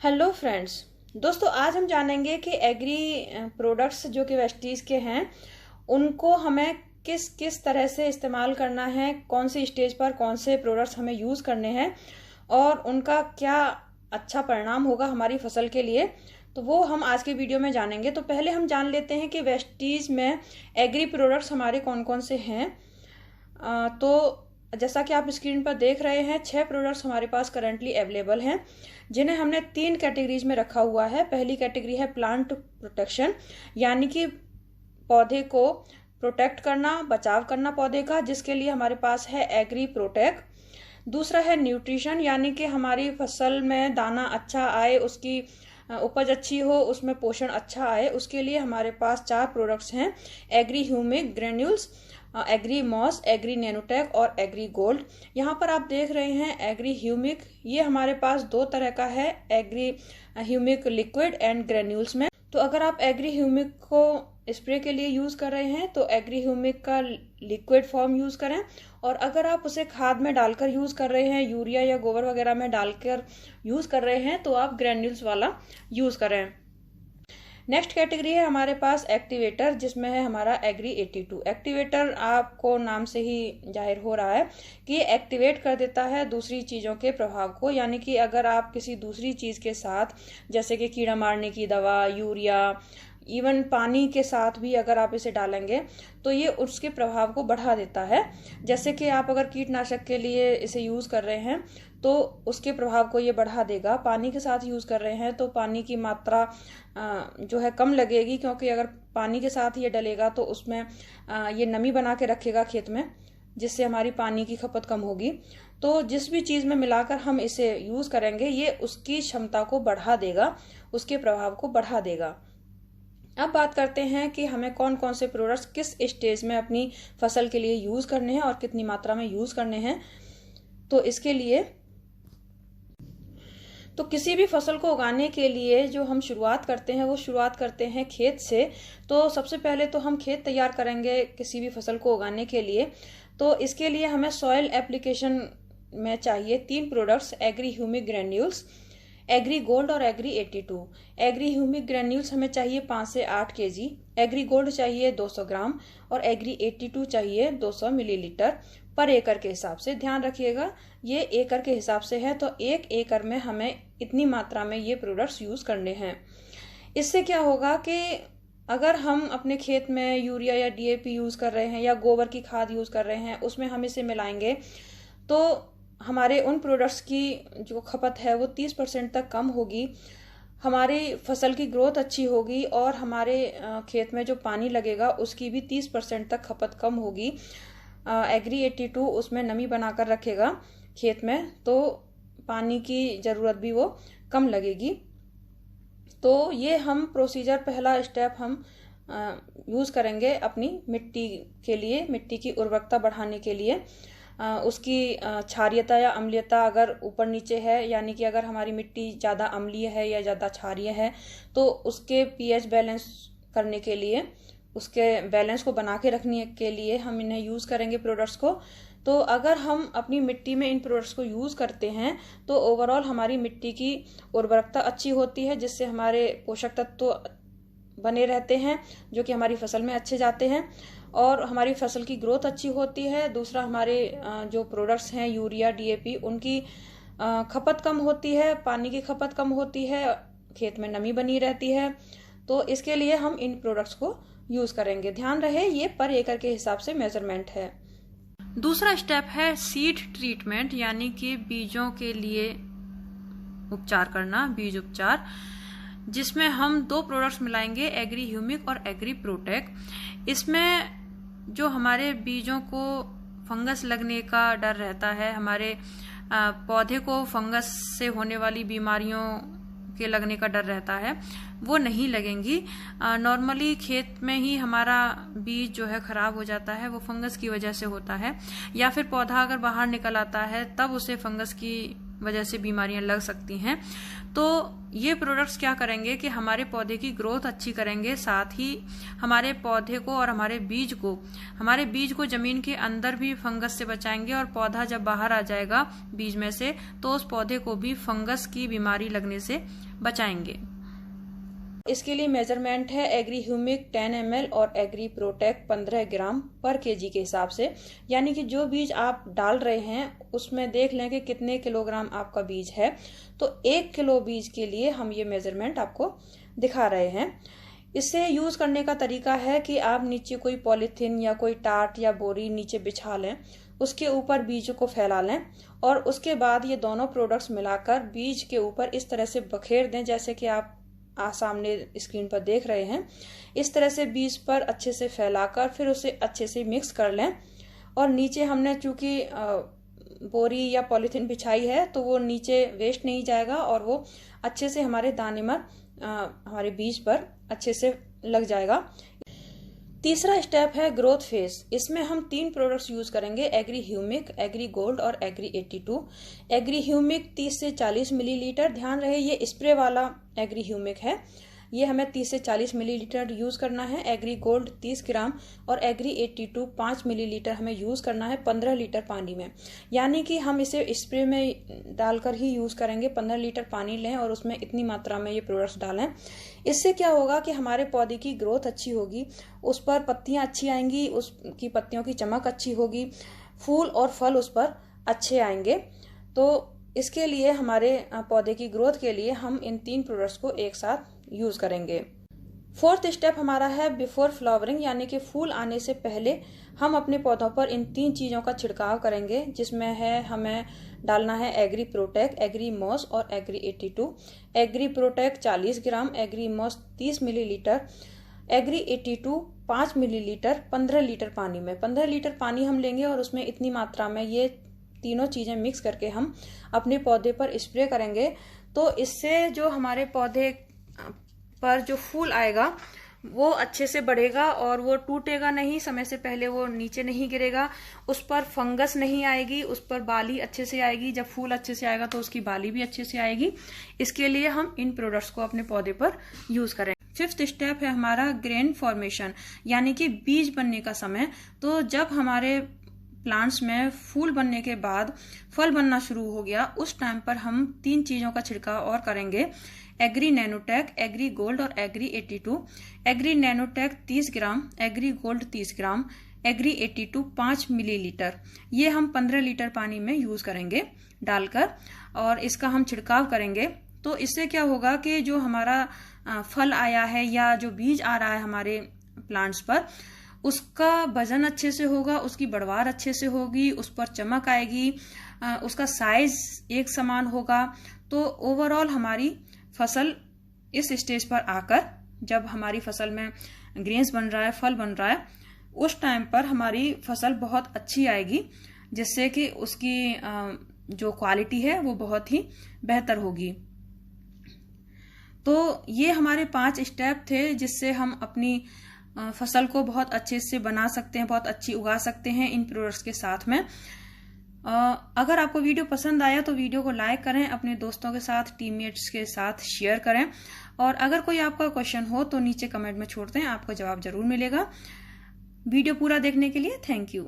Hello friends. दोस्तों, आज हम जानेंगे कि एग्री प्रोडक्ट्स जो कि वेस्टीज के हैं उनको हमें किस किस तरह से इस्तेमाल करना है, कौन सी स्टेज पर कौन से प्रोडक्ट्स हमें यूज करने हैं और उनका क्या अच्छा परिणाम होगा हमारी फसल के लिए। तो वो हम आज के वीडियो में जानेंगे। तो पहले हम जान लेते हैं कि वेस्टीज में एग्री प्रोडक्ट्स हमारे कौन कौन से हैं। तो जैसा कि आप स्क्रीन पर देख रहे हैं, 6 प्रोडक्ट्स हमारे पास करंटली अवेलेबल हैं, जिन्हें हमने 3 कैटेगरीज में रखा हुआ है। पहली कैटेगरी है प्लांट प्रोटेक्शन, यानी कि पौधे को प्रोटेक्ट करना, बचाव करना पौधे का, जिसके लिए हमारे पास है एग्री प्रोटेक्ट। दूसरा है न्यूट्रिशन, यानी कि हमारी फसल में दाना अच्छा आए, उसकी उपज अच्छी हो, उसमें पोषण अच्छा आए, उसके लिए हमारे पास 4 प्रोडक्ट्स हैं। Agri humic granules, agri moss, agri nanotech और एग्री गोल्ड। यहाँ पर आप देख रहे हैं एग्री ह्यूमिक, ये हमारे पास 2 तरह का है, agri humic liquid and granules में। तो अगर आप एग्री ह्यूमिक को स्प्रे के लिए यूज कर रहे हैं तो एग्री ह्यूमिक का लिक्विड फॉर्म यूज करें, और अगर आप उसे खाद में डालकर यूज कर रहे हैं, यूरिया या गोबर वगैरह में डालकर यूज कर रहे हैं, तो आप ग्रेन्यूल्स वाला यूज करें। नेक्स्ट कैटेगरी है हमारे पास एक्टिवेटर, जिसमें है हमारा एग्री 82। एक्टिवेटर आपको नाम से ही जाहिर हो रहा है कि ये एक्टिवेट कर देता है दूसरी चीज़ों के प्रभाव को, यानी कि अगर आप किसी दूसरी चीज़ के साथ, जैसे कि कीड़ा मारने की दवा, यूरिया, इवन पानी के साथ भी अगर आप इसे डालेंगे तो ये उसके प्रभाव को बढ़ा देता है। जैसे कि आप अगर कीटनाशक के लिए इसे यूज कर रहे हैं तो उसके प्रभाव को ये बढ़ा देगा। पानी के साथ यूज कर रहे हैं तो पानी की मात्रा जो है कम लगेगी, क्योंकि अगर पानी के साथ ये डलेगा तो उसमें ये नमी बना के रखेगा खेत में, जिससे हमारी पानी की खपत कम होगी। तो जिस भी चीज में मिलाकर हम इसे यूज करेंगे ये उसकी क्षमता को बढ़ा देगा, उसके प्रभाव को बढ़ा देगा। अब बात करते हैं कि हमें कौन कौन से प्रोडक्ट्स किस स्टेज में अपनी फसल के लिए यूज करने हैं और कितनी मात्रा में यूज करने हैं। तो इसके लिए तो किसी भी फसल को उगाने के लिए जो हम शुरुआत करते हैं वो शुरुआत करते हैं खेत से। तो सबसे पहले तो हम खेत तैयार करेंगे किसी भी फसल को उगाने के लिए। तो इसके लिए हमें सॉइल एप्लीकेशन में चाहिए 3 products, agri humic granules, agri gold और एग्री 82। एग्री ह्यूमिक ग्रेन्यूल्स हमें चाहिए 5 से 8 केजी, एग्री गोल्ड चाहिए 200 ग्राम और एग्री 82 चाहिए 200 मिलीलीटर पर एकड़ के हिसाब से। ध्यान रखिएगा ये एकड़ के हिसाब से है, तो 1 एकड़ में हमें इतनी मात्रा में ये प्रोडक्ट्स यूज करने हैं। इससे क्या होगा कि अगर हम अपने खेत में यूरिया या डीएपी यूज कर रहे हैं या गोबर की खाद यूज कर रहे हैं, उसमें हम इसे मिलाएंगे तो हमारे उन प्रोडक्ट्स की जो खपत है वो 30% तक कम होगी, हमारी फसल की ग्रोथ अच्छी होगी और हमारे खेत में जो पानी लगेगा उसकी भी 30% तक खपत कम होगी। एग्री 82 उसमें नमी बनाकर रखेगा खेत में, तो पानी की ज़रूरत भी वो कम लगेगी। तो ये हम प्रोसीजर, पहला स्टेप हम यूज़ करेंगे अपनी मिट्टी के लिए, मिट्टी की उर्वरकता बढ़ाने के लिए। उसकी क्षारीयता या अम्लीयता अगर ऊपर नीचे है, यानी कि अगर हमारी मिट्टी ज़्यादा अम्लीय है या ज़्यादा क्षारीय है, तो उसके पीएच बैलेंस करने के लिए, उसके बैलेंस को बना के रखने के लिए हम इन्हें यूज़ करेंगे प्रोडक्ट्स को। तो अगर हम अपनी मिट्टी में इन प्रोडक्ट्स को यूज़ करते हैं तो ओवरऑल हमारी मिट्टी की उर्वरकता अच्छी होती है, जिससे हमारे पोषक तत्व बने रहते हैं जो कि हमारी फसल में अच्छे जाते हैं और हमारी फसल की ग्रोथ अच्छी होती है। दूसरा, हमारे जो प्रोडक्ट्स हैं यूरिया, डीएपी, उनकी खपत कम होती है, पानी की खपत कम होती है, खेत में नमी बनी रहती है। तो इसके लिए हम इन प्रोडक्ट्स को यूज करेंगे। ध्यान रहे ये पर एकड़ के हिसाब से मेजरमेंट है। दूसरा स्टेप है सीड ट्रीटमेंट, यानी कि बीजों के लिए उपचार करना, बीज उपचार, जिसमें हम 2 प्रोडक्ट्स मिलाएंगे, एग्री ह्यूमिक और एग्री प्रोटेक्ट। इसमें जो हमारे बीजों को फंगस लगने का डर रहता है, हमारे पौधे को फंगस से होने वाली बीमारियों के लगने का डर रहता है, वो नहीं लगेंगी। नॉर्मली खेत में ही हमारा बीज जो है खराब हो जाता है, वो फंगस की वजह से होता है, या फिर पौधा अगर बाहर निकल आता है तब उसे फंगस की वजह से बीमारियां लग सकती हैं। तो ये प्रोडक्ट्स क्या करेंगे कि हमारे पौधे की ग्रोथ अच्छी करेंगे, साथ ही हमारे पौधे को और हमारे बीज को जमीन के अंदर भी फंगस से बचाएंगे, और पौधा जब बाहर आ जाएगा बीज में से तो उस पौधे को भी फंगस की बीमारी लगने से बचाएंगे। इसके लिए मेजरमेंट है एग्री ह्यूमिक 10 ml और एग्री प्रोटेक्ट 15 ग्राम पर केजी के हिसाब से। यानी कि जो बीज आप डाल रहे हैं उसमें देख लें कि कितने किलोग्राम आपका बीज है। तो 1 किलो बीज के लिए हम ये मेजरमेंट आपको दिखा रहे हैं। इसे यूज करने का तरीका है कि आप नीचे कोई पॉलीथीन या कोई टाट या बोरी नीचे बिछा लें, उसके ऊपर बीज को फैला लें और उसके बाद ये दोनों प्रोडक्ट्स मिलाकर बीज के ऊपर इस तरह से बखेर दें, जैसे कि आप सामने स्क्रीन पर देख रहे हैं। इस तरह से बीज पर अच्छे से फैलाकर फिर उसे अच्छे से मिक्स कर लें। और नीचे हमने चूंकि बोरी या पॉलीथीन बिछाई है तो वो नीचे वेस्ट नहीं जाएगा और वो अच्छे से हमारे दाने में हमारे बीज पर अच्छे से लग जाएगा। तीसरा स्टेप है ग्रोथ फेज। इसमें हम 3 प्रोडक्ट्स यूज करेंगे, एग्री ह्यूमिक, एग्री गोल्ड और एग्री 82। एग्री ह्यूमिक 30 से 40 मिलीलीटर। ध्यान रहे ये स्प्रे वाला एग्री ह्यूमिक है, ये हमें 30 से 40 मिलीलीटर यूज करना है। एग्री गोल्ड 30 ग्राम और एग्री 82 5 मिलीलीटर हमें यूज करना है 15 लीटर पानी में। यानी कि हम इसे स्प्रे में डालकर ही यूज करेंगे। 15 लीटर पानी लें और उसमें इतनी मात्रा में ये प्रोडक्ट्स डालें। इससे क्या होगा कि हमारे पौधे की ग्रोथ अच्छी होगी, उस पर पत्तियां अच्छी आएंगी, उसकी पत्तियों की चमक अच्छी होगी, फूल और फल उस पर अच्छे आएंगे। तो इसके लिए हमारे पौधे की ग्रोथ के लिए हम इन 3 प्रोडक्ट्स को एक साथ यूज करेंगे। 4th स्टेप हमारा है बिफोर फ्लावरिंग, यानी कि फूल आने से पहले हम अपने पौधों पर इन 3 चीजों का छिड़काव करेंगे, जिसमें है हमें डालना है एग्री प्रोटेक्ट, एग्री मॉस और agri 82। Agri protect 40 gram, agri moss 30 millilitre, agri 82 5 millilitre 15 litre पानी में। 15 लीटर पानी हम लेंगे और उसमें इतनी मात्रा में ये तीनों चीजें मिक्स करके हम अपने पौधे पर स्प्रे करेंगे। तो इससे जो हमारे पौधे पर जो फूल आएगा वो अच्छे से बढ़ेगा और वो टूटेगा नहीं, समय से पहले वो नीचे नहीं गिरेगा, उस पर फंगस नहीं आएगी, उस पर बाली अच्छे से आएगी। जब फूल अच्छे से आएगा तो उसकी बाली भी अच्छे से आएगी। इसके लिए हम इन प्रोडक्ट्स को अपने पौधे पर यूज करें। 5th स्टेप है हमारा ग्रेन फॉर्मेशन, यानी कि बीज बनने का समय। तो जब हमारे प्लांट्स में फूल बनने के बाद फल बनना शुरू हो गया, उस टाइम पर हम 3 चीजों का छिड़काव और करेंगे, एग्री नैनोटेक, एग्री गोल्ड और एग्री 82। एग्री नैनोटेक 30 ग्राम, एग्री गोल्ड 30 ग्राम, एग्री 82 5 मिलीलीटर। ये हम 15 लीटर पानी में यूज करेंगे डालकर और इसका हम छिड़काव करेंगे। तो इससे क्या होगा कि जो हमारा फल आया है या जो बीज आ रहा है हमारे प्लांट्स पर, उसका वजन अच्छे से होगा, उसकी बढ़वार अच्छे से होगी, उस पर चमक आएगी, उसका साइज एक समान होगा। तो ओवरऑल हमारी फसल इस स्टेज पर आकर, जब हमारी फसल में ग्रेन्स बन रहा है, फल बन रहा है, उस टाइम पर हमारी फसल बहुत अच्छी आएगी, जिससे कि उसकी जो क्वालिटी है वो बहुत ही बेहतर होगी। तो ये हमारे 5 स्टेप थे जिससे हम अपनी फसल को बहुत अच्छे से बना सकते हैं, बहुत अच्छी उगा सकते हैं इन प्रोडक्ट्स के साथ में। अगर आपको वीडियो पसंद आया तो वीडियो को लाइक करें, अपने दोस्तों के साथ, टीममेट्स के साथ शेयर करें और अगर कोई आपका क्वेश्चन हो तो नीचे कमेंट में छोड़ दें, आपको जवाब जरूर मिलेगा। वीडियो पूरा देखने के लिए थैंक यू।